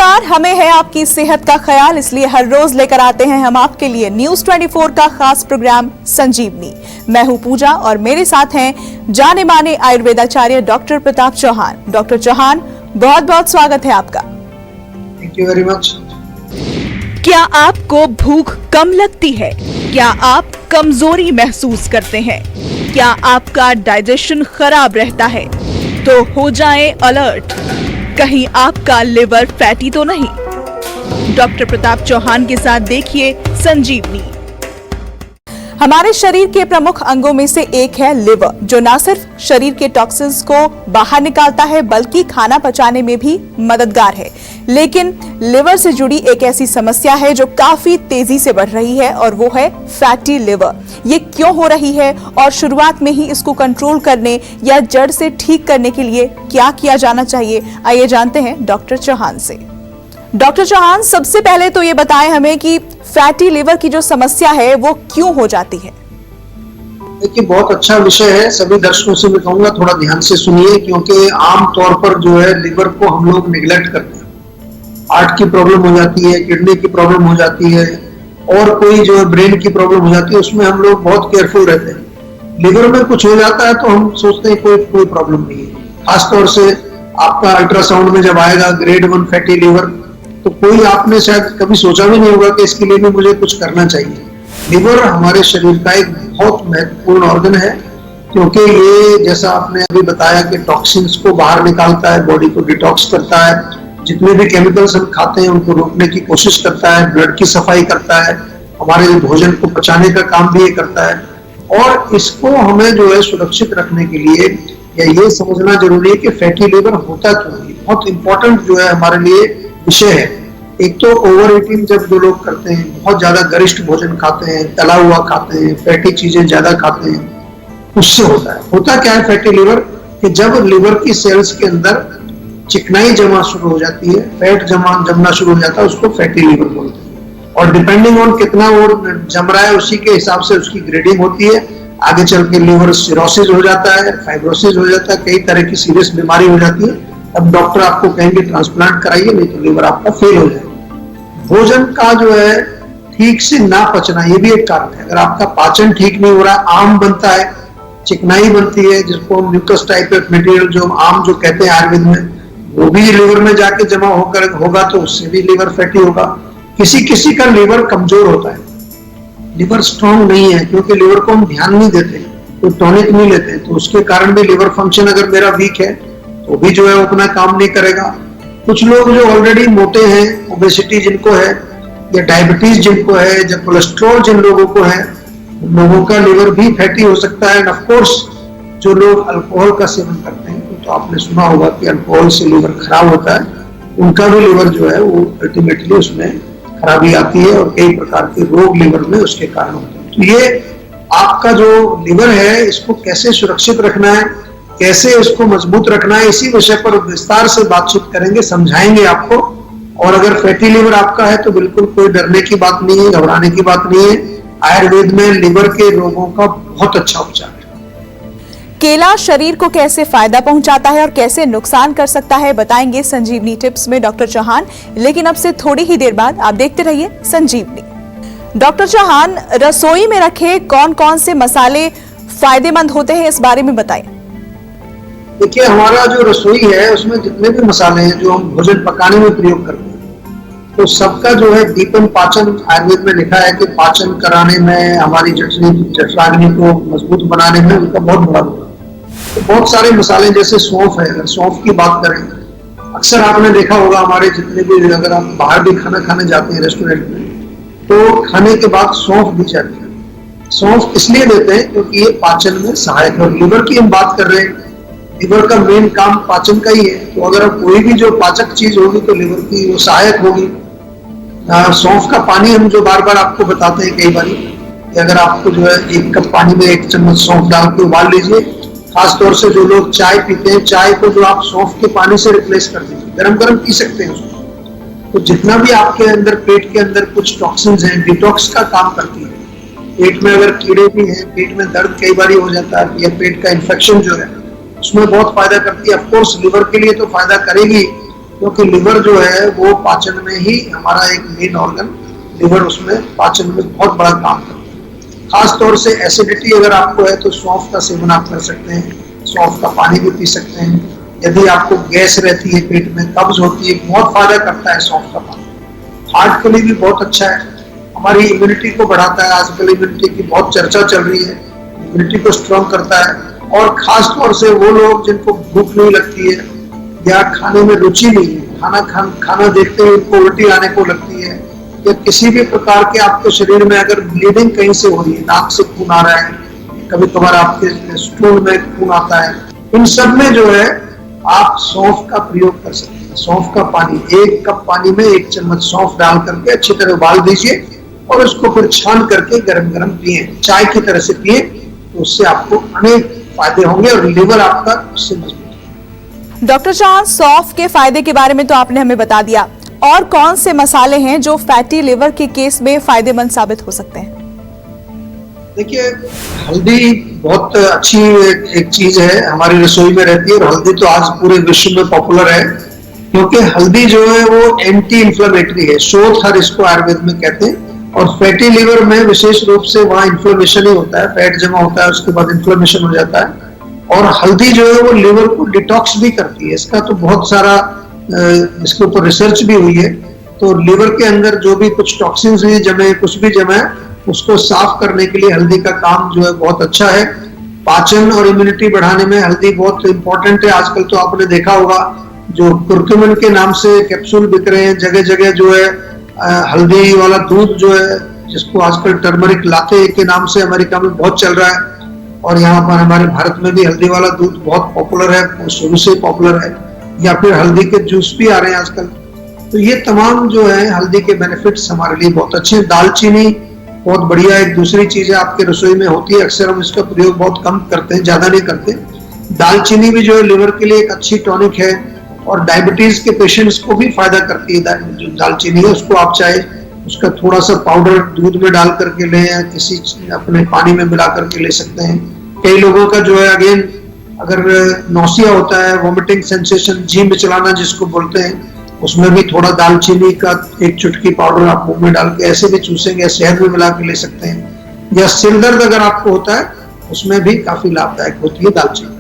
नमस्कार, हमें है आपकी सेहत का ख्याल, इसलिए हर रोज लेकर आते हैं हम आपके लिए न्यूज 24 का खास प्रोग्राम संजीवनी। मैं हूं पूजा और मेरे साथ हैं जाने माने आयुर्वेदाचार्य डॉक्टर प्रताप चौहान। डॉक्टर चौहान, बहुत बहुत स्वागत है आपका। Thank you very much. क्या आपको भूख कम लगती है? क्या आप कमजोरी महसूस करते हैं? क्या आपका डाइजेशन खराब रहता है? तो हो जाएं अलर्ट, कहीं आपका लिवर फैटी तो नहीं। डॉक्टर प्रताप चौहान के साथ देखिए संजीवनी। हमारे शरीर के प्रमुख अंगों में से एक है लिवर, जो न सिर्फ शरीर के टॉक्सिन्स को बाहर निकालता है बल्कि खाना पचाने में भी मददगार है। लेकिन लिवर से जुड़ी एक ऐसी समस्या है जो काफी तेजी से बढ़ रही है और वो है फैटी लिवर। ये क्यों हो रही है और शुरुआत में ही इसको कंट्रोल करने या जड़ से ठीक करने के लिए क्या किया जाना चाहिए, आइए जानते हैं डॉक्टर चौहान से। डॉक्टर चौहान, सबसे पहले तो ये बताएं हमें कि फैटी लिवर की जो समस्या है वो क्यों हो जाती है? देखिए, बहुत अच्छा विषय है। सभी दर्शकों से मैं कहूंगा थोड़ा ध्यान से सुनिए, क्योंकि आम तौर पर जो है लिवर को हम लोग निगलेक्ट करते हैं। हार्ट की प्रॉब्लम हो जाती है, किडनी की प्रॉब्लम हो जाती है और कोई जो है ब्रेन की प्रॉब्लम हो जाती है, उसमें हम लोग बहुत केयरफुल रहते हैं। लिवर में कुछ हो जाता है तो हम सोचते हैं कोई प्रॉब्लम नहीं है। खासतौर से आपका अल्ट्रासाउंड में जब आएगा ग्रेड 1 फैटी लिवर, तो कोई आपने शायद कभी सोचा भी नहीं होगा कि इसके लिए भी मुझे कुछ करना चाहिए। लिवर हमारे शरीर का एक बहुत महत्वपूर्ण ऑर्गन है, क्योंकि ये जैसा आपने अभी बताया कि टॉक्सिन्स को बाहर निकालता है, बॉडी को डिटॉक्स करता है, जितने भी केमिकल्स हम खाते हैं उनको रोकने की कोशिश करता है, ब्लड की सफाई करता है, हमारे भोजन को पचाने का काम भी ये करता है। और इसको हमें जो है सुरक्षित रखने के लिए या ये समझना जरूरी है कि फैटी लिवर होता क्यों है। बहुत इंपॉर्टेंट जो है हमारे लिए विषय है। एक तो ओवर ईटिंग जब जो लोग करते हैं, बहुत ज्यादा गरिष्ठ भोजन खाते हैं, तला हुआ खाते हैं, फैटी चीजें ज्यादा खाते हैं, उससे होता है। होता क्या है फैटी लिवर कि जब लिवर की सेल्स के अंदर चिकनाई जमा शुरू हो जाती है, फैट जमना शुरू हो जाता है, उसको फैटी लिवर बोलते हैं। और डिपेंडिंग ऑन कितना वो जम रहा है उसी के हिसाब से उसकी ग्रेडिंग होती है। आगे चल के लिवर सिरोसिस हो जाता है, फाइब्रोसिस हो जाता है, कई तरह की सीरियस बीमारी हो जाती है। अब डॉक्टर आपको कहेंगे ट्रांसप्लांट कराइए, नहीं तो लिवर आपका फेल हो जाएगा। भोजन का जो है ठीक से ना पचना, ये भी एक कारण है। अगर आपका पाचन ठीक नहीं हो रहा, आम बनता है, चिकनाई बनती है, जिसको म्यूकस टाइप ऑफ मटेरियल जो आम जो कहते हैं आयुर्वेद में, वो भी लिवर में जाके जमा होकर होगा तो उससे भी लिवर फैटी होगा। किसी किसी का लिवर कमजोर होता है, लिवर स्ट्रॉन्ग नहीं है, क्योंकि लिवर को हम ध्यान नहीं देते, कोई टॉनिक नहीं लेते, तो उसके कारण भी लिवर फंक्शन अगर मेरा वीक है तो भी जो है अपना काम नहीं करेगा। कुछ लोग जो ऑलरेडी मोटे हैं, ओबेसिटी जिनको है या डायबिटीज जिनको है या कोलेस्ट्रॉल जिन लोगों को है, उन लोगों का लिवर भी फैटी हो सकता है। ऑफ कोर्स जो लोग अल्कोहल का सेवन करते हैं, तो आपने सुना होगा कि अल्कोहल से लिवर खराब होता है, उनका भी लिवर जो है वो अल्टीमेटली उसमें खराबी आती है और कई प्रकार के रोग लिवर में उसके कारण होते हैं। तो ये आपका जो लिवर है, इसको कैसे सुरक्षित रखना है, कैसे इसको मजबूत रखना है, इसी विषय पर विस्तार से बातचीत करेंगे, समझाएंगे आपको। और अगर फैटी लिवर आपका है तो बिल्कुल कोई डरने की बात नहीं है, घबराने की बात नहीं है। आयुर्वेद में लिवर के रोगों का बहुत अच्छा उपचार है। केला शरीर को कैसे फायदा पहुंचाता है और कैसे नुकसान कर सकता है, बताएंगे संजीवनी टिप्स में डॉक्टर चौहान। लेकिन अब से थोड़ी ही देर बाद आप देखते रहिए संजीवनी। डॉक्टर चौहान, रसोई में रखे कौन कौन से मसाले फायदेमंद होते हैं, इस बारे में बताएं। देखिए, हमारा जो रसोई है उसमें जितने भी मसाले हैं जो हम भोजन पकाने में प्रयोग करते हैं, तो सबका जो है दीपन पाचन, आयुर्वेद में लिखा है कि पाचन कराने में, हमारी जठराग्नि को मजबूत बनाने में उनका बहुत बड़ा रोल है। तो बहुत सारे मसाले जैसे सौंफ है, अगर सौंफ की बात करें, अक्सर आपने देखा होगा हमारे जितने भी, अगर आप बाहर भी खाना खाने जाते हैं रेस्टोरेंट में, तो खाने के बाद सौंफ दी जाती है। सौंफ इसलिए देते हैं क्योंकि ये पाचन में सहायक है। लिवर की हम बात कर रहे हैं, लिवर का मेन काम पाचन का ही है, तो अगर कोई भी जो पाचक चीज होगी तो लिवर की वो सहायक होगी। सौंफ का पानी हम जो बार बार आपको बताते हैं कई बार कि अगर आपको जो है 1 कप पानी में 1 चम्मच सौंफ डाल के उबाल लीजिए। खासतौर से जो लोग चाय पीते हैं, चाय को जो आप सौंफ के पानी से रिप्लेस कर दीजिए, गरम गरम पी सकते हैं उसको। तो जितना भी आपके अंदर पेट के अंदर कुछ टॉक्सिन्स हैं, डिटॉक्स का काम करती है। पेट में अगर कीड़े भी हैं, पेट में दर्द कई बार हो जाता है, या पेट का इन्फेक्शन जो है उसमें बहुत फायदा करती है। ऑफ कोर्स लिवर के लिए तो फायदा करेगी, क्योंकि लिवर जो है वो पाचन में ही हमारा एक मेन ऑर्गन, लिवर उसमें पाचन में बहुत बड़ा काम करता है। खास तौर से एसिडिटी अगर आपको है तो सौंफ का सेवन आप कर सकते हैं, सौंफ का पानी भी पी सकते हैं। यदि आपको गैस रहती है, पेट में कब्ज होती है, बहुत फायदा करता है सौंफ का पानी। हार्ट के लिए भी बहुत अच्छा है, हमारी इम्यूनिटी को बढ़ाता है। आजकल इम्यूनिटी की बहुत चर्चा चल रही है, इम्यूनिटी को स्ट्रॉन्ग करता है। और खास तौर से वो लोग जिनको भूख नहीं लगती है या खाने में रुचि नहीं है, खाना देखते ही उनको उल्टी आने को लगती है, या किसी भी प्रकार के आपके शरीर में अगर ब्लीडिंग कहीं से हो रही है, नाक से खून आ रहा है, कभी कभार आपके स्टूल में खून आता है, इन सब में जो है आप सौंफ का प्रयोग कर सकते हैं। सौंफ का पानी, 1 कप पानी में 1 चम्मच सौंफ डाल करके अच्छी तरह उबाल दीजिए और उसको फिर छान करके गरम गरम पिए, चाय की तरह से पिए, तो उससे आपको अनेक फायदे होंगे और लिवर आपका उससे मजबूत। डॉक्टर चौहान, सौंफ के फायदे के बारे में तो आपने हमें बता दिया, और कौन से मसाले हैं जो फैटी लिवर के केस में फायदेमंद साबित हो सकते हैं? देखिए, हल्दी बहुत अच्छी एक चीज है, हमारी रसोई में रहती है और हल्दी तो आज पूरे विश्व में पॉपुलर है, क्योंकि हल्दी जो है वो एंटी इंफ्लेमेटरी है, शोथ इसको आयुर्वेद में कहते हैं। और फैटी लिवर में विशेष रूप से वहाँ इन्फ्लेमेशन ही होता है, फैट जमा होता है, उसके बाद इन्फ्लेमेशन हो जाता है। और हल्दी जो है वो लिवर को डिटॉक्स भी करती है, इसका तो बहुत सारा इसके ऊपर रिसर्च भी हुई है। तो लिवर के अंदर जो भी कुछ टॉक्सिन्स भी जमे, कुछ भी जमा है, उसको साफ करने के लिए हल्दी का काम जो है बहुत अच्छा है। पाचन और इम्यूनिटी बढ़ाने में हल्दी बहुत इंपॉर्टेंट है। आजकल तो आपने देखा होगा जो कुर्कुमिन के नाम से कैप्सूल बिक रहे हैं, जगह जगह जो है हल्दी वाला दूध जो है, जिसको आजकल टर्मरिक लाते के नाम से अमेरिका में बहुत चल रहा है, और यहाँ पर हमारे भारत में भी हल्दी वाला दूध बहुत पॉपुलर है, शुरू से पॉपुलर है। या फिर हल्दी के जूस भी आ रहे हैं आजकल। तो ये तमाम जो है हल्दी के बेनिफिट्स हमारे लिए बहुत अच्छे हैं। दालचीनी बहुत बढ़िया एक दूसरी चीज है, आपके रसोई में होती है, अक्सर हम इसका प्रयोग बहुत कम करते हैं, ज्यादा नहीं करते। दालचीनी भी जो है लिवर के लिए एक अच्छी टॉनिक है, और डायबिटीज के पेशेंट्स को भी फायदा करती है। जो दालचीनी है उसको आप चाहे उसका थोड़ा सा पाउडर दूध में डाल करके लें या किसी अपने पानी में मिला करके ले सकते हैं। कई लोगों का जो है अगेन अगर नौसिया होता है, वॉमिटिंग सेंसेशन, जी मिचलाना जिसको बोलते हैं, उसमें भी थोड़ा दालचीनी का 1 चुटकी पाउडर आप मुंह में डाल के ऐसे भी चूसेंगे, शहद में मिला के ले सकते हैं। या सिर दर्द अगर आपको होता है उसमें भी काफी लाभदायक होती है दालचीनी।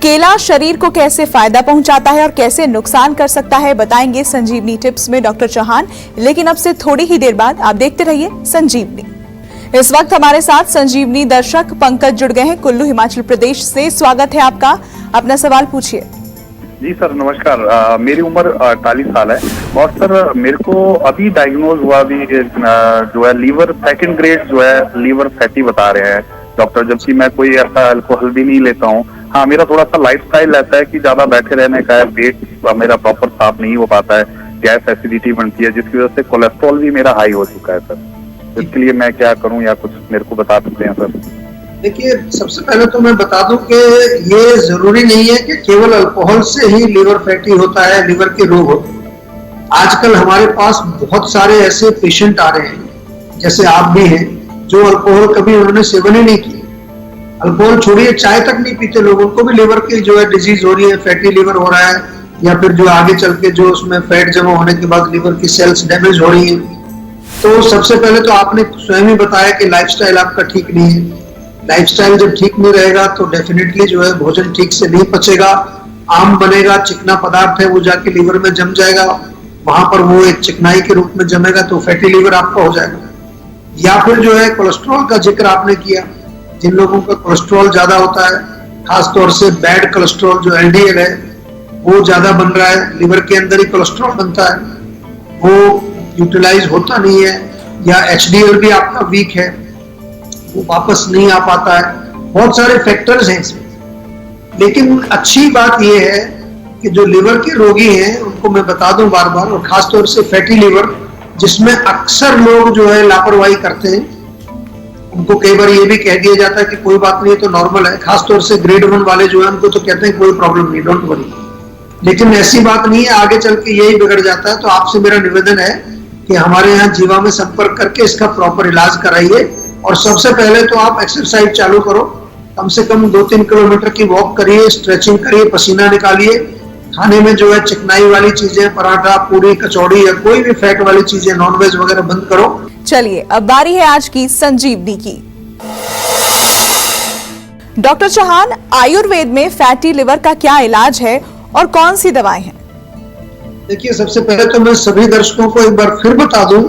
केला शरीर को कैसे फायदा पहुंचाता है और कैसे नुकसान कर सकता है, बताएंगे संजीवनी टिप्स में डॉक्टर चौहान। लेकिन अब से थोड़ी ही देर बाद आप देखते रहिए संजीवनी। इस वक्त हमारे साथ संजीवनी दर्शक पंकज जुड़ गए हैं कुल्लू, हिमाचल प्रदेश से। स्वागत है आपका, अपना सवाल पूछिए। जी सर, नमस्कार। मेरी उम्र 48 साल है और सर मेरे को अभी डायग्नोज हुआ भी जो है लीवर 2nd ग्रेड जो है लीवर फैटी बता रहे हैं डॉक्टर, जबकि मैं कोई ऐसा अल्कोहल भी नहीं लेता हूँ। हाँ, मेरा थोड़ा सा लाइफस्टाइल रहता है कि ज्यादा बैठे रहने का है, पेट मेरा प्रॉपर साफ नहीं हो पाता है, गैस एसिडिटी बनती है, जिसकी वजह से कोलेस्ट्रॉल भी मेरा हाई हो चुका है सर। इसके लिए मैं क्या करूं या कुछ मेरे को बता सकते हैं सर? देखिए, सबसे पहले तो मैं बता दूं कि ये जरूरी नहीं है कि केवल अल्कोहल से ही लिवर फैटी होता है, लिवर के रोग होते हैं। आजकल हमारे पास बहुत सारे ऐसे पेशेंट आ रहे हैं, जैसे आप भी हैं, जो अल्कोहल कभी उन्होंने सेवन ही नहीं किया, अल्कोहल छोड़िए चाय तक नहीं पीते लोग, उनको भी लिवर की जो है डिजीज हो रही है, फैटी लिवर हो रहा है, या फिर जो आगे चल के जो उसमें फैट जमा होने के बाद लिवर की सेल्स डैमेज हो रही है। तो सबसे पहले तो आपने स्वयं ही बताया कि लाइफस्टाइल आपका ठीक नहीं है। लाइफस्टाइल जब ठीक नहीं रहेगा तो डेफिनेटली जो है भोजन ठीक से नहीं पचेगा, आम बनेगा, चिकना पदार्थ है वो जाके लिवर में जम जाएगा, वहां पर वो एक चिकनाई के रूप में जमेगा तो फैटी लिवर आपका हो जाएगा। या फिर जो है कोलेस्ट्रॉल का जिक्र आपने किया, जिन लोगों का कोलेस्ट्रॉल ज्यादा होता है, खासतौर से बैड कोलेस्ट्रॉल जो एलडीएल है वो ज्यादा बन रहा है, लिवर के अंदर ही कोलेस्ट्रॉल बनता है, वो यूटिलाइज होता नहीं है, या एचडीएल भी आपका वीक है, वो वापस नहीं आ पाता है। बहुत सारे फैक्टर्स हैं इसमें। लेकिन अच्छी बात यह है कि जो लिवर के रोगी हैं उनको मैं बता दूं बार बार, और खासतौर से फैटी लिवर जिसमें अक्सर लोग जो है लापरवाही करते हैं, उनको कई बार ये भी कह दिया जाता है कि कोई बात नहीं, तो नॉर्मल है। खासतौर से ग्रेड 1 वाले जो है उनको तो कहते हैं कोई प्रॉब्लम नहीं, डोंट वरी। लेकिन ऐसी बात नहीं है, आगे चल के यही बिगड़ जाता है। तो आपसे मेरा निवेदन है कि हमारे यहाँ जीवा में संपर्क करके इसका प्रॉपर इलाज कराइए। और सबसे पहले तो आप एक्सरसाइज चालू करो, कम से कम 2-3 किलोमीटर की वॉक करिए, स्ट्रेचिंग करिए, पसीना निकालिए, खाने में जो है चिकनाई वाली चीजें, पराठा, पूरी, कचौड़ी या कोई भी फैट वाली चीजें, नॉनवेज वगैरह बंद करो। चलिए अब बारी है आज की संजीवनी की। डॉक्टर चौहान, आयुर्वेद में फैटी लिवर का क्या इलाज है और कौन सी दवाएं हैं? देखिए, सबसे पहले तो मैं सभी दर्शकों को एक बार फिर बता दूं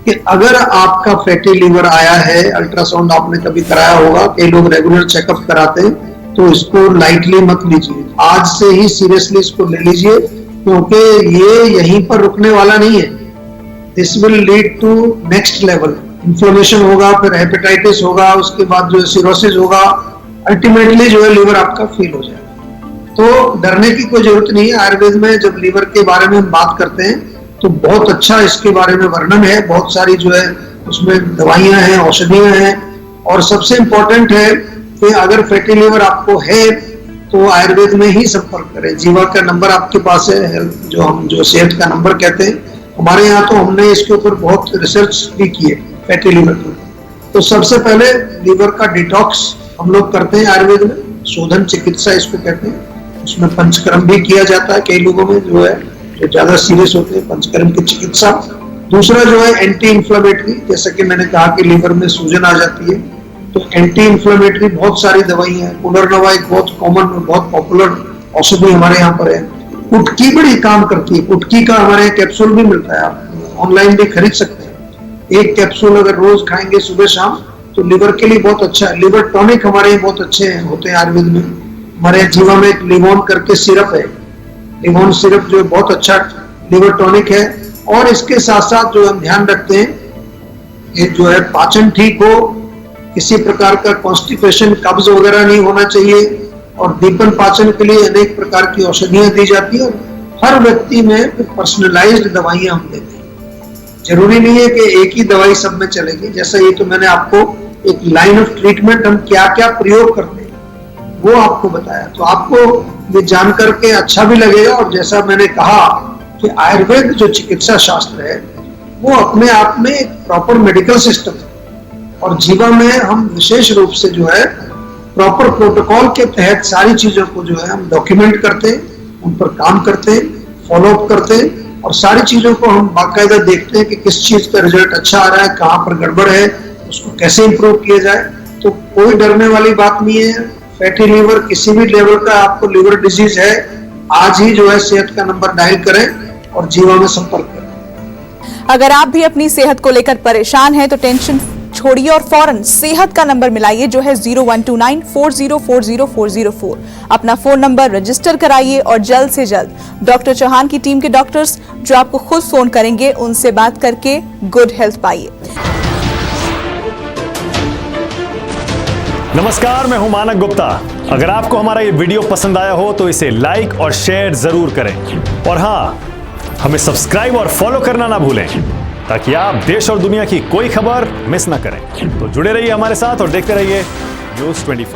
कि अगर आपका फैटी लिवर आया है, अल्ट्रासाउंड आपने कभी कराया होगा, कई लोग रेगुलर चेकअप कराते हैं, तो इसको लाइटली मत लीजिए, आज से ही सीरियसली इसको ले लीजिए, क्योंकि ये यहीं पर रुकने वाला नहीं है। This will lead to next level, inflammation होगा, फिर हेपेटाइटिस होगा, उसके बाद जो सिरोसिस होगा, अल्टीमेटली जो है लिवर आपका फेल हो जाएगा। तो डरने की कोई जरूरत नहीं है। आयुर्वेद में जब लिवर के बारे में हम बात करते हैं तो बहुत अच्छा इसके बारे में वर्णन है, बहुत सारी जो है उसमें दवाइयां हैं, औषधियां हैं, और सबसे इंपॉर्टेंट है कि अगर फैटी लिवर आपको है तो आयुर्वेद में ही संपर्क करें। जीवा का नंबर आपके पास है, हेल्थ जो हम जो सेहत का नंबर कहते हैं, हमारे यहाँ तो हमने इसके ऊपर बहुत रिसर्च भी की है फैटी लिवर पर। तो सबसे पहले लिवर का डिटॉक्स हम लोग करते हैं आयुर्वेद में, शोधन चिकित्सा इसको कहते हैं। उसमें पंचकर्म भी किया जाता है, कई लोगों में जो है जो ज्यादा सीरियस होते हैं, पंचकर्म की चिकित्सा। दूसरा जो है एंटी इंफ्लेमेटरी, जैसा कि मैंने कहा कि लिवर में सूजन आ जाती है, तो एंटी इंफ्लेमेटरी बहुत सारी दवाइयां हैं। पुनर्नवा एक बहुत कॉमन, बहुत पॉपुलर औषधि हमारे यहाँ पर है। कुटकी बड़ी काम करती है, कुटकी का हमारे यहाँ कैप्सूल भी मिलता है, आप ऑनलाइन भी खरीद सकते हैं। एक कैप्सूल अगर रोज खाएंगे सुबह शाम तो लिवर के लिए बहुत अच्छा है। लिवर टॉनिक हमारे यहाँ बहुत अच्छे होते हैं आयुर्वेद में। हमारे यहाँ जीवा में एक लिवोन करके सिरप है, लिवोन सिरप जो बहुत अच्छा लिवर टॉनिक है। और इसके साथ साथ जो हम ध्यान रखते हैं ये जो है पाचन ठीक हो, किसी प्रकार का कॉन्स्टिपेशन, कब्ज वगैरह नहीं होना चाहिए, और दीपन पाचन के लिए अनेक प्रकार की औषधियां दी जाती है। हर व्यक्ति में पर्सनलाइज्ड दवाइयां हम देते हैं। जरूरी नहीं है कि एक ही दवाई सब में चलेगी। जैसा ये तो मैंने आपको एक लाइन ऑफ ट्रीटमेंट हम क्या क्या प्रयोग करते हैं वो आपको बताया, तो आपको ये जान करके अच्छा भी लगेगा। और जैसा मैंने कहा कि आयुर्वेद जो चिकित्सा शास्त्र है वो अपने आप में एक प्रॉपर मेडिकल सिस्टम है, और जीवा में हम विशेष रूप से जो है प्रॉपर प्रोटोकॉल के तहत सारी चीजों को जो है हम डॉक्यूमेंट करते हैं, उन पर काम करते हैं, फॉलो अप करते हैं, और सारी चीजों को हम बाकायदा देखते हैं कि किस चीज का रिजल्ट अच्छा आ रहा है, कहाँ पर गड़बड़ है, उसको कैसे इंप्रूव किया जाए। तो कोई डरने वाली बात नहीं है। फैटी लिवर किसी भी लेवल का आपको लिवर डिजीज है, आज ही जो है सेहत का नंबर डायल करें और जीवा में संपर्क करें। अगर आप भी अपनी सेहत को लेकर परेशान हैं तो टेंशन छोड़िए और फौरन सेहत का नंबर मिलाइए जो है 0129404004। अपना फोन नंबर रजिस्टर कराइए और जल्द से जल्द डॉक्टर चौहान की टीम के डॉक्टर्स जो आपको खुद फोन करेंगे उनसे बात करके गुड हेल्थ पाइए। नमस्कार, मैं हूं मानक गुप्ता। अगर आपको हमारा ये वीडियो पसंद आया हो तो इसे लाइक और शेयर जरूर करें, और हाँ, हमें सब्सक्राइब और फॉलो करना ना भूलें ताकि आप देश और दुनिया की कोई खबर मिस ना करें। तो जुड़े रहिए हमारे साथ और देखते रहिए न्यूज़ 24।